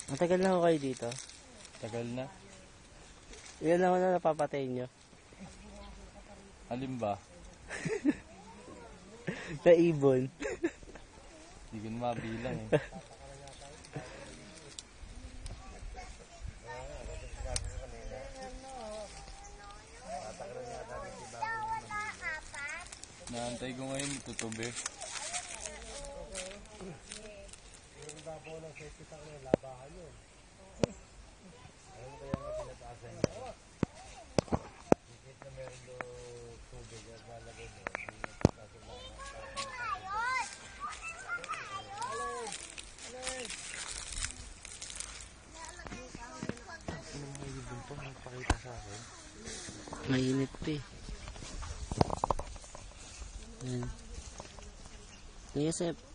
Matagal na ako kayo dito. Tagal na. Ilan naman na napapatay nyo? Alin ba? Sa ibon. Hindi ko na mabilang eh. Naantay ko ngayon tutubi. Mainit pa eh. Yan. Yosef.